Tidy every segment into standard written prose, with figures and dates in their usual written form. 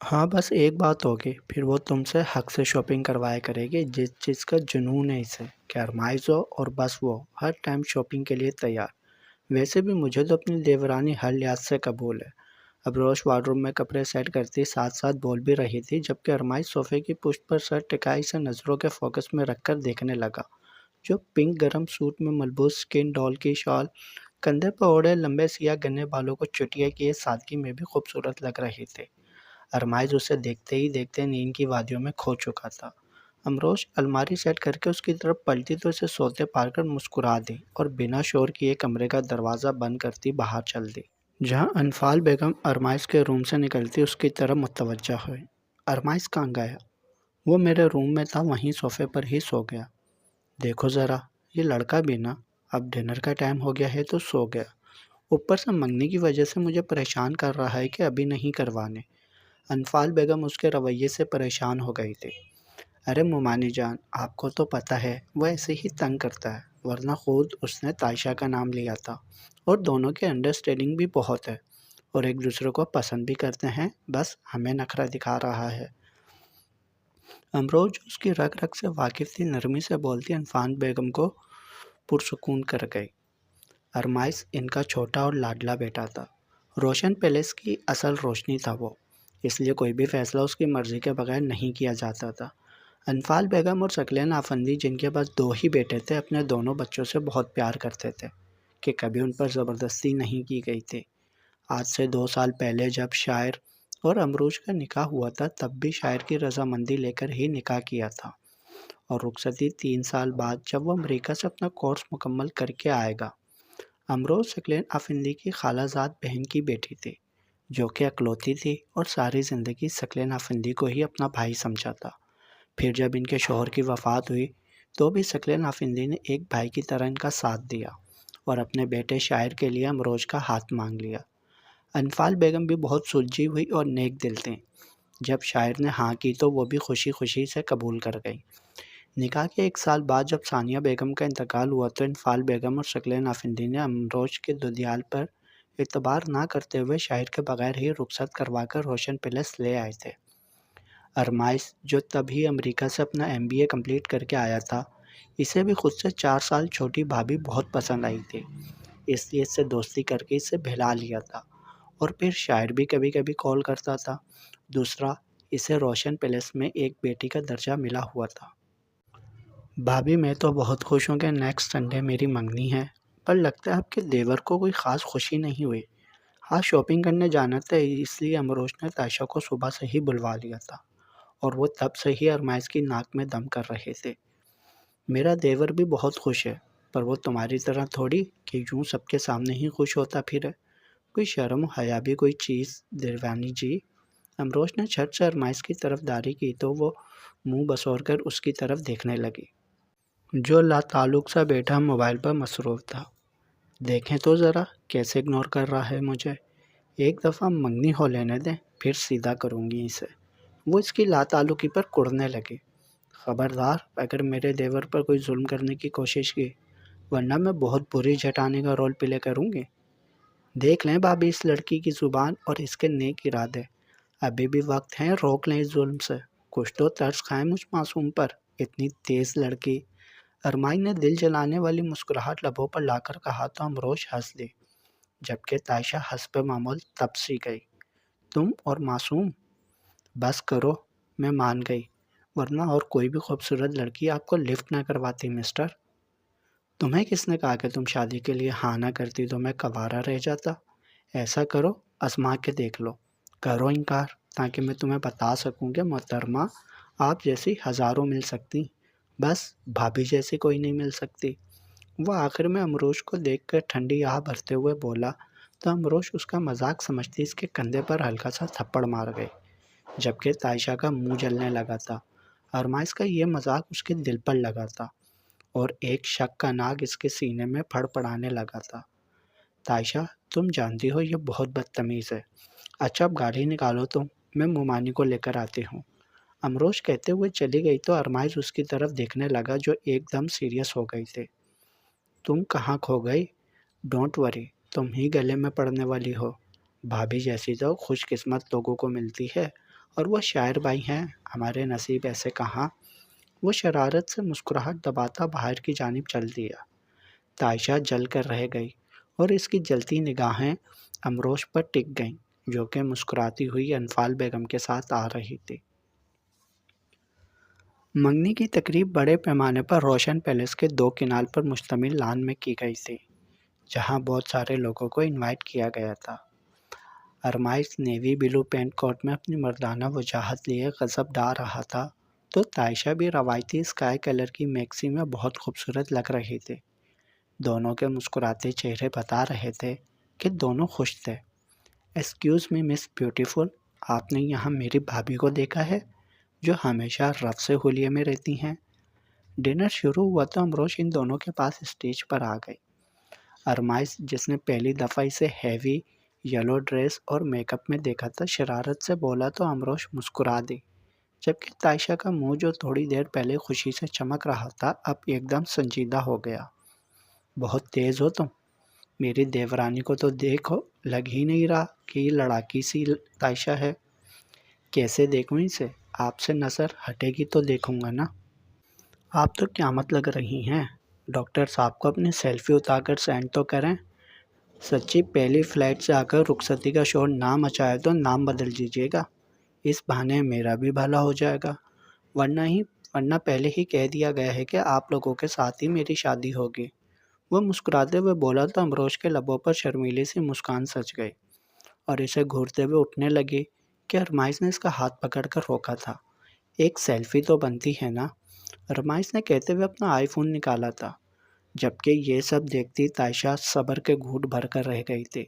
ہاں بس ایک بات ہوگی، پھر وہ تم سے حق سے شاپنگ کروایا کرے گی، جس چیز کا جنون ہے اسے کہ ارمائز ہو اور بس وہ ہر ٹائم شاپنگ کے لیے تیار۔ ویسے بھی مجھے تو اپنی دیورانی ہر لحاظ سے قبول ہے۔ اب روز وارڈروب میں کپڑے سیٹ کرتی ساتھ ساتھ بول بھی رہی تھی، جبکہ ارمائز صوفے کی پشت پر سر ٹکائی سے نظروں کے فوکس میں رکھ کر دیکھنے لگا۔ جو پنک گرم سوٹ میں ملبوس سکن ڈول کی شال، کندھے پر اوڑھے لمبے سیاہ گنے بالوں کو چٹیا کیے سادگی میں بھی خوبصورت لگ رہے تھے۔ ارمائز اسے دیکھتے ہی دیکھتے نیند کی وادیوں میں کھو چکا تھا۔ امروش الماری سیٹ کر کے اس کی طرف پلٹی تو اسے سوتے پار کر مسکرا دی اور بنا شور کیے کمرے کا دروازہ بند کرتی باہر چل دی، جہاں انفال بیگم ارمائز کے روم سے نکلتی اس کی طرف متوجہ ہوئی۔ ارمائز کہاں گیا؟ وہ میرے روم میں تھا، وہیں صوفے پر ہی سو گیا۔ دیکھو ذرا، یہ لڑکا بھی نا، اب ڈنر کا ٹائم ہو گیا ہے تو سو گیا، اوپر سے منگنی کی وجہ سے مجھے پریشان کر رہا ہے کہ ابھی نہیں کروانے۔ انفال بیگم اس کے رویے سے پریشان ہو گئی تھی۔ ارے مومانی جان، آپ کو تو پتہ ہے وہ ایسے ہی تنگ کرتا ہے، ورنہ خود اس نے تائشہ کا نام لیا تھا، اور دونوں کے انڈرسٹینڈنگ بھی بہت ہے اور ایک دوسرے کو پسند بھی کرتے ہیں، بس ہمیں نخرہ دکھا رہا ہے۔ امروز جو اس کی رگ رگ سے واقف تھی نرمی سے بولتی انفال بیگم کو پرسکون کر گئی۔ ارمائز ان کا چھوٹا اور لاڈلا بیٹا تھا، روشن پیلیس کی اصل روشنی تھا وہ، اس لیے کوئی بھی فیصلہ اس کی مرضی کے بغیر نہیں کیا جاتا تھا۔ انفال بیگم اور ثقلین آفندی، جن کے پاس دو ہی بیٹے تھے، اپنے دونوں بچوں سے بہت پیار کرتے تھے کہ کبھی ان پر زبردستی نہیں کی گئی تھی۔ آج سے 2 سال پہلے جب شاعر اور امروش کا نکاح ہوا تھا، تب بھی شاعر کی رضامندی لے کر ہی نکاح کیا تھا، اور رخصتی 3 سال بعد جب وہ امریکہ سے اپنا کورس مکمل کر کے آئے گا۔ امروز ثقلین آفندی کی خالہ زاد بہن کی بیٹی تھی، جو کہ اکلوتی تھی اور ساری زندگی ثقلین آفندی کو ہی اپنا بھائی سمجھا تھا۔ پھر جب ان کے شوہر کی وفات ہوئی تو بھی ثقلین آفندی نے ایک بھائی کی طرح ان کا ساتھ دیا اور اپنے بیٹے شاعر کے لیے امروز کا ہاتھ مانگ لیا۔ انفال بیگم بھی بہت سلجھی ہوئی اور نیک دل تھیں۔ جب شاعر نے ہاں کی تو وہ بھی خوشی خوشی سے قبول کر گئی۔ نکاح کے 1 سال بعد جب ثانیہ بیگم کا انتقال ہوا تو انفال بیگم اور ثقلین آفندی نے امروز کے دودیال پر اعتبار نہ کرتے ہوئے شاعر کے بغیر ہی رخصت کروا کر روشن پیلس لے آئے تھے۔ ارمائز، جو تب ہی امریکہ سے اپنا MBA کمپلیٹ کر کے آیا تھا، اسے بھی خود سے 4 سال چھوٹی بھابھی بہت پسند آئی تھی، اس لیے اس سے دوستی کر کے اسے بہلا لیا تھا، اور پھر شاعر بھی کبھی کبھی کال کرتا تھا۔ دوسرا، اسے روشن پیلس میں ایک بیٹی کا درجہ ملا ہوا تھا۔ بھابھی، میں تو بہت خوش ہوں کہ نیکسٹ سنڈے میری منگنی ہے، پر لگتا ہے آپ کے دیور کو کوئی خاص خوشی نہیں ہوئی۔ ہاں، شاپنگ کرنے جانا تھا، اس لیے امروش نے تائشہ کو صبح سے ہی بلوا لیا تھا، اور وہ تب سے ہی ارمائز کی ناک میں دم کر رہے تھے۔ میرا دیور بھی بہت خوش ہے، پر وہ تمہاری طرح تھوڑی کہ یوں سب کے سامنے ہی خوش ہوتا پھرے، کوئی شرم و حیا بھی کوئی چیز دیوانی جی۔ امروش نے جھٹ سے ارمائز کی طرف داری کی تو وہ منہ بسور کر اس کی طرف دیکھنے لگی، جو لا تعلق سا بیٹھا موبائل پر مصروف تھا۔ دیکھیں تو ذرا کیسے اگنور کر رہا ہے مجھے، ایک دفعہ منگنی ہو لینے دیں، پھر سیدھا کروں گی اسے۔ وہ اس کی لا تعلقی پر کڑنے لگی۔ خبردار اگر میرے دیور پر کوئی ظلم کرنے کی کوشش کی، ورنہ میں بہت بری جٹانے کا رول پلے کروں گی۔ دیکھ لیں بھابھی اس لڑکی کی زبان اور اس کے نیک ارادے، ابھی بھی وقت ہے، روک لیں اس ظلم سے، کچھ تو ترس کھائیں مجھ معصوم پر، اتنی تیز لڑکی۔ ارمائی نے دل جلانے والی مسکراہٹ لبوں پر لا کر کہا تو امروش ہنس دی، جبکہ تائشہ حسب معمول تب سی گئی۔ تم اور معصوم، بس کرو، میں مان گئی، ورنہ اور کوئی بھی خوبصورت لڑکی آپ کو لفٹ نہ کرواتی مسٹر۔ تمہیں کس نے کہا کہ تم شادی کے لیے ہاں نہ کرتی تو میں کوارا رہ جاتا؟ ایسا کرو، آزما کے دیکھ لو، کرو انکار، تاکہ میں تمہیں بتا سکوں کہ محترمہ آپ جیسی ہزاروں مل سکتی، بس بھابھی جیسی کوئی نہیں مل سکتی۔ وہ آخر میں امروش کو دیکھ کر ٹھنڈی آہ بھرتے ہوئے بولا تو امروش اس کا مذاق سمجھتی اس کے کندھے پر ہلکا سا تھپڑ مار گئی، جبکہ تائشہ کا منہ جلنے لگا تھا۔ ارمائز کا یہ مذاق اس کے دل پر لگا تھا، اور ایک شک کا ناگ اس کے سینے میں پھڑ پڑانے لگا تھا۔ تائشہ، تم جانتی ہو یہ بہت بدتمیز ہے، اچھا اب گاڑی نکالو تم، میں مومانی کو لے کر آتی ہوں۔ امروش کہتے ہوئے چلی گئی تو ارمائز اس کی طرف دیکھنے لگا، جو ایک دم سیریس ہو گئی تھی۔ تم کہاں کھو گئی؟ ڈونٹ وری، تم ہی گلے میں پڑنے والی ہو، بھابھی جیسی تو خوش قسمت لوگوں کو ملتی ہے، اور وہ شاعر بھائی ہیں، ہمارے نصیب ایسے کہاں۔ وہ شرارت سے مسکراہٹ دباتا باہر کی جانب چل دیا۔ تائشہ جل کر رہ گئی اور اس کی جلتی نگاہیں امروش پر ٹک گئیں، جو کہ مسکراتی ہوئی انفال بیگم کے ساتھ آ رہی تھی۔ منگنی کی تقریب بڑے پیمانے پر روشن پیلیس کے 2 کنال پر مشتمل لان میں کی گئی تھی، جہاں بہت سارے لوگوں کو انوائٹ کیا گیا تھا۔ ارمائز نیوی بلو پینٹ کوٹ میں اپنی مردانہ وجاہت لیے غضب ڈال رہا تھا، تو تائشہ بھی روایتی اسکائی کلر کی میکسی میں بہت خوبصورت لگ رہی تھی۔ دونوں کے مسکراتے چہرے بتا رہے تھے کہ دونوں خوش تھے۔ ایکسکیوز می مس بیوٹیفل، آپ نے یہاں میری بھابھی کو دیکھا ہے جو ہمیشہ رف سے حلیے میں رہتی ہیں؟ ڈنر شروع ہوا تو امروش ان دونوں کے پاس اسٹیج پر آ گئی۔ ارمائز، جس نے پہلی دفعہ اسے ہیوی یلو ڈریس اور میک اپ میں دیکھا تھا، شرارت سے بولا تو امروش مسکرا دی، جبکہ تائشہ کا منہ جو تھوڑی دیر پہلے خوشی سے چمک رہا تھا اب ایک دم سنجیدہ ہو گیا۔ بہت تیز ہو تم، میری دیورانی کو تو دیکھو، لگ ہی نہیں رہا کہ یہ لڑاکی سی تائشہ ہے۔ کیسے دیکھوں اسے؟ آپ سے نظر ہٹے گی تو دیکھوں گا نا۔ آپ تو قیامت لگ رہی ہیں۔ ڈاکٹر صاحب کو اپنی سیلفی اتار کر سینڈ تو کریں۔ سچی پہلی فلائٹ سے آ کر رخصتی کا شور نہ مچائے تو نام بدل دیجیے گا، اس بہانے میرا بھی بھلا ہو جائے گا، ورنہ پہلے ہی کہہ دیا گیا ہے کہ آپ لوگوں کے ساتھ ہی میری شادی ہوگی۔ وہ مسکراتے ہوئے بولا تو امروش کے لبوں پر شرمیلی سی مسکان سج گئی اور اسے گھورتے ہوئے اٹھنے لگی کہ ارمائز نے اس کا ہاتھ پکڑ کر روکا تھا۔ ایک سیلفی تو بنتی ہے نا، ارمائز نے کہتے ہوئے اپنا آئی فون نکالا تھا۔ جبکہ یہ سب دیکھتی تائشہ صبر کے گھونٹ بھر کر رہ گئی تھی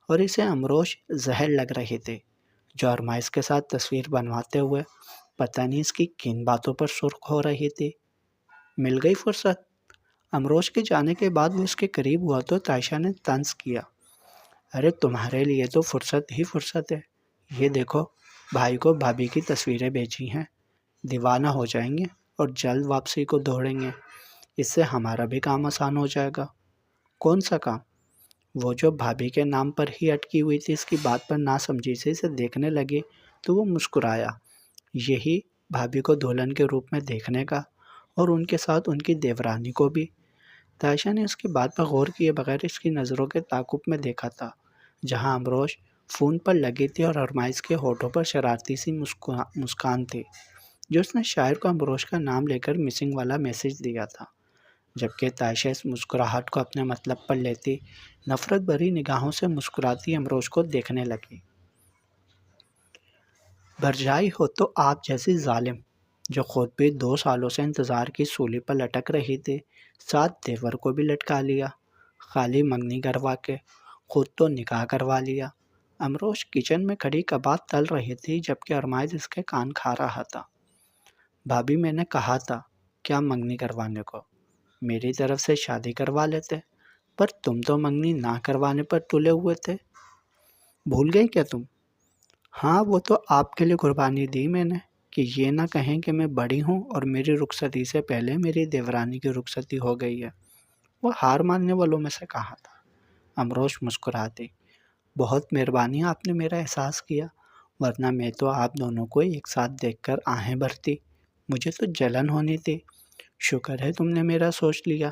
اور اسے امروش زہر لگ رہے تھے، جو ارمائز کے ساتھ تصویر بنواتے ہوئے پتہ نہیں اس کی کن باتوں پر سرخ ہو رہی تھی۔ مل گئی فرصت۔ امروش کے جانے کے بعد وہ اس کے قریب ہوا تو تائشہ نے طنز کیا، ارے تمہارے لیے تو فرصت ہی فرصت ہے، یہ دیکھو بھائی کو بھابھی کی تصویریں بھیجی ہیں، دیوانہ ہو جائیں گے اور جلد واپسی کو دوڑیں گے، اس سے ہمارا بھی کام آسان ہو جائے گا۔ کون سا کام؟ وہ جو بھابھی کے نام پر ہی اٹکی ہوئی تھی، اس کی بات پر نہ سمجھی سے اسے دیکھنے لگی تو وہ مسکرایا، یہی بھابھی کو دلہن کے روپ میں دیکھنے کا، اور ان کے ساتھ ان کی دیورانی کو بھی۔ تائشہ نے اس کی بات پر غور کیے بغیر اس کی نظروں کے تعاقب میں دیکھا تھا، جہاں امروش فون پر لگی تھی اور ارمائز کے ہونٹوں پر شرارتی سی مسکان تھی، جو اس نے شاعر کو امروش کا نام لے کر مسنگ والا میسج دیا تھا۔ جبکہ تائشہ اس مسکراہٹ کو اپنے مطلب پر لیتی نفرت بھری نگاہوں سے مسکراتی امروش کو دیکھنے لگی۔ بھرجائی ہو تو آپ جیسی ظالم، جو خود بھی 2 سالوں سے انتظار کی سولی پر لٹک رہی تھی، ساتھ دیور کو بھی لٹکا لیا، خالی منگنی کروا کے خود تو نکاح کروا لیا۔ امروش کچن میں کھڑی کباب تل رہی تھی، جبکہ ارمائز اس کے کان کھا رہا تھا۔ بھابھی، میں نے کہا تھا کیا منگنی کروانے کو، میری طرف سے شادی کروا لیتے، پر تم تو منگنی نہ کروانے پر تلے ہوئے تھے، بھول گئی کیا تم؟ ہاں، وہ تو آپ کے لیے قربانی دی میں نے کہ یہ نہ کہیں کہ میں بڑی ہوں اور میری رخصتی سے پہلے میری دیورانی کی رخصتی ہو گئی ہے۔ وہ ہار ماننے والوں میں سے کہا تھا۔ امروش مسکراتی، بہت مہربانی، آپ نے میرا احساس کیا، ورنہ میں تو آپ دونوں کو ایک ساتھ دیکھ کر آہیں بھرتی، مجھے تو جلن ہونی تھی، شکر ہے تم نے میرا سوچ لیا۔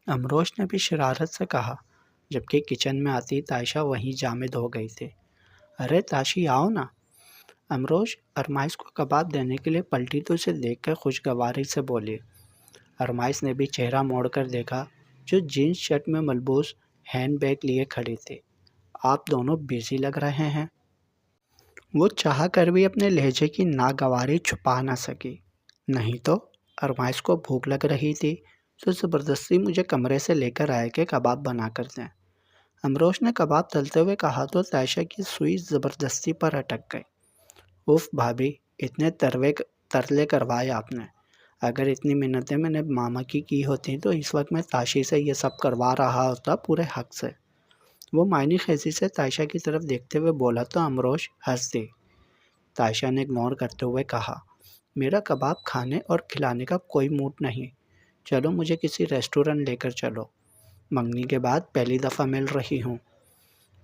امروش نے بھی شرارت سے کہا، جبکہ کچن میں آتی تائشہ وہیں جامد ہو گئی تھی۔ ارے تاشی آؤ نا۔ امروش ارمائز کو کباب دینے کے لیے پلٹی تو اسے دیکھ کر خوشگواری سے بولی۔ ارمائز نے بھی چہرہ موڑ کر دیکھا، جو جینس شرٹ میں ملبوس ہینڈ بیگ لیے کھڑی تھی۔ آپ دونوں بزی لگ رہے ہیں۔ وہ چاہ کر بھی اپنے لہجے کی ناگواری چھپا نہ سکی، نہیں تو ارمائز کو بھوک لگ رہی تھی تو زبردستی مجھے کمرے سے لے کر آئے کہ کباب بنا کر دیں۔ امروش نے کباب تلتے ہوئے کہا تو تائشہ کی سوئی زبردستی پر اٹک گئی۔ اف بھابھی، اتنے ترلے کروائے آپ نے، اگر اتنی منتیں میں نے ماما کی ہوتی تو اس وقت میں تاشی سے یہ سب کروا رہا ہوتا پورے حق سے۔ وہ معنی خیزی سے تائشہ کی طرف دیکھتے ہوئے بولا تو امروش ہنس دی۔ تائشہ نے اگنور کرتے ہوئے کہا، میرا کباب کھانے اور کھلانے کا کوئی موڈ نہیں، چلو مجھے کسی ریسٹورنٹ لے کر چلو، منگنی کے بعد پہلی دفعہ مل رہی ہوں،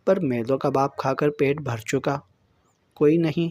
پر میں تو کباب کھا کر پیٹ بھر چکا۔ کوئی نہیں،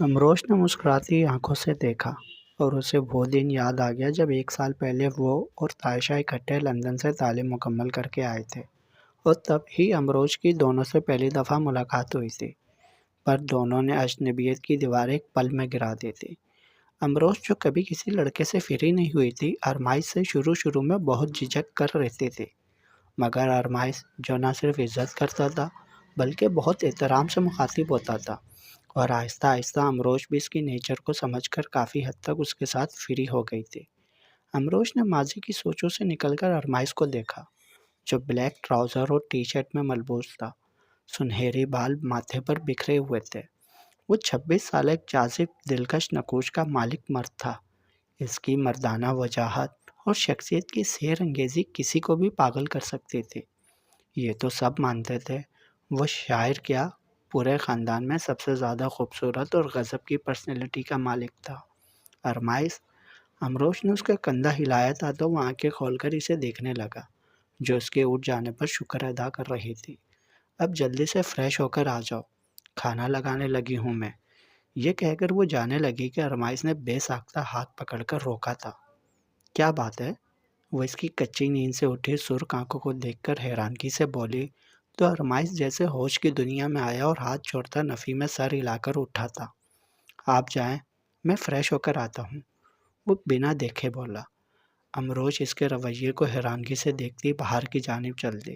امروش نے مسکراتی آنکھوں سے دیکھا اور اسے وہ دن یاد آ گیا جب 1 سال پہلے وہ اور تائشہ اکٹھے لندن سے تعلیم مکمل کر کے آئے تھے، اور تب ہی امروش کی دونوں سے پہلی دفعہ ملاقات ہوئی تھی، پر دونوں نے اجنبیت کی دیوار ایک پل میں گرا دی تھی۔ امروش جو کبھی کسی لڑکے سے فری نہیں ہوئی تھی، ارمائز سے شروع میں بہت جھجک کر رہتی تھی، مگر ارمائز جو نہ صرف عزت کرتا تھا بلکہ بہت احترام سے مخاطب ہوتا تھا، اور آہستہ آہستہ امروش بھی اس کی نیچر کو سمجھ کر کافی حد تک اس کے ساتھ فری ہو گئی تھی۔ امروش نے ماضی کی سوچوں سے نکل کر ارمائز کو دیکھا، جو بلیک ٹراؤزر اور ٹی شرٹ میں ملبوس تھا، سنہری بال ماتھے پر بکھرے ہوئے تھے۔ وہ 26 سال ایک جاذب دلکش نقوش کا مالک مرد تھا۔ اس کی مردانہ وجاہت اور شخصیت کی سیر انگیزی کسی کو بھی پاگل کر سکتی تھی۔ یہ تو سب مانتے تھے، وہ شاعر کیا پورے خاندان میں سب سے زیادہ خوبصورت اور غضب کی پرسنالٹی کا مالک تھا۔ ارمائز، امروش نے اس کا کندھا ہلایا تھا تو وہ آنکھیں کھول کر اسے دیکھنے لگا، جو اس کے اٹھ جانے پر شکر ادا کر رہی تھی۔ اب جلدی سے فریش ہو کر آ جاؤ، کھانا لگانے لگی ہوں میں، یہ کہہ کر وہ جانے لگی کہ ارمائز نے بے ساختہ ہاتھ پکڑ کر روکا تھا۔ کیا بات ہے؟ وہ اس کی کچی نیند سے اٹھی سرخ آنکھوں کو دیکھ کر حیرانگی سے بولی، تو ارمائز جیسے ہوش کی دنیا میں آیا اور ہاتھ چھوڑتا نفی میں سر ہلا کر اٹھا تھا۔ آپ جائیں، میں فریش ہو کر آتا ہوں، وہ بنا دیکھے بولا۔ امروش اس کے رویے کو حیرانگی سے دیکھتی باہر کی جانب چل دی۔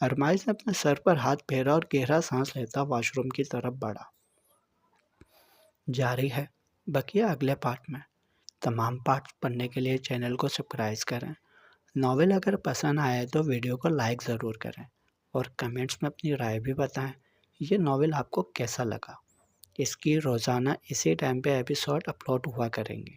ارمائز نے اپنے سر پر ہاتھ پھیرا اور گہرا سانس لیتا واش روم کی طرف بڑھا۔ جاری ہے بقیہ اگلے پارٹ میں۔ تمام پارٹ پڑھنے کے لیے چینل کو سبسکرائب کریں۔ ناول اگر پسند آئے تو ویڈیو کو لائک ضرور کریں اور کمنٹس میں اپنی رائے بھی بتائیں، یہ ناول آپ کو کیسا لگا۔ اس کی روزانہ اسی ٹائم پہ ایپیسوڈ اپلوڈ ہوا کریں گے۔